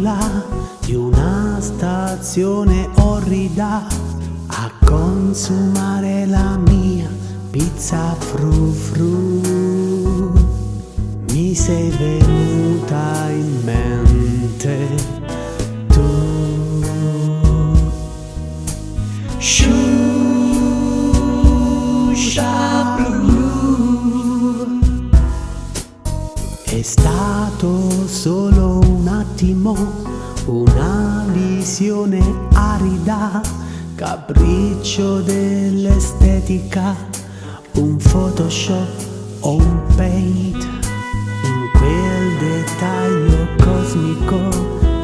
là di una stazione orrida a consumare la mia pizza frufru. Mi sei venuta in mente tu. Shusha blu. È stato solo un attimo, una visione arida, capriccio dell'estetica, un Photoshop o un Paint. In quel dettaglio cosmico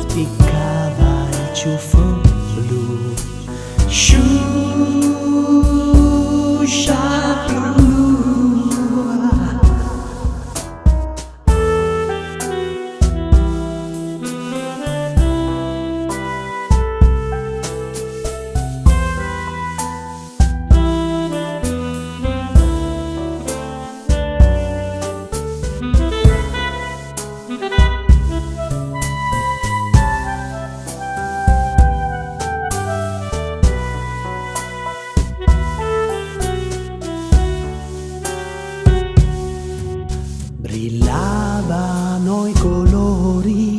spiccava il ciuffo blu. Shusha blu. Brillavano i colori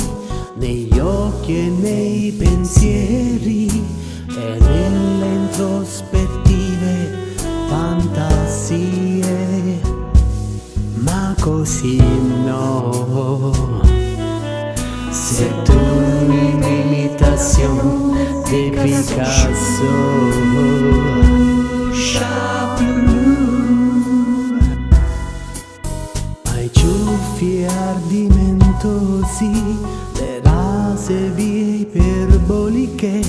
negli occhi e nei pensieri e nelle introspettive fantasie, ma così no. Se tu un'imitazione di Picasso. Ciuffi ardimentosi, le rase vie iperboliche,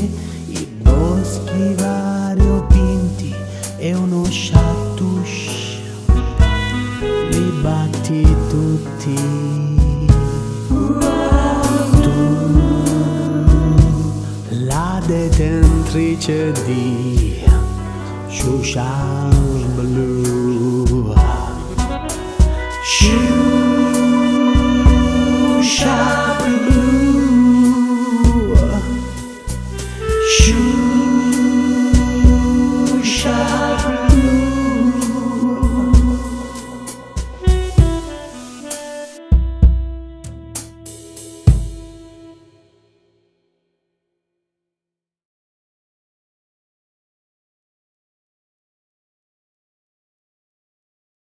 i boschi variopinti e uno chatouche, li batti tutti. Tu, la detentrice di Shusha blu. Shusha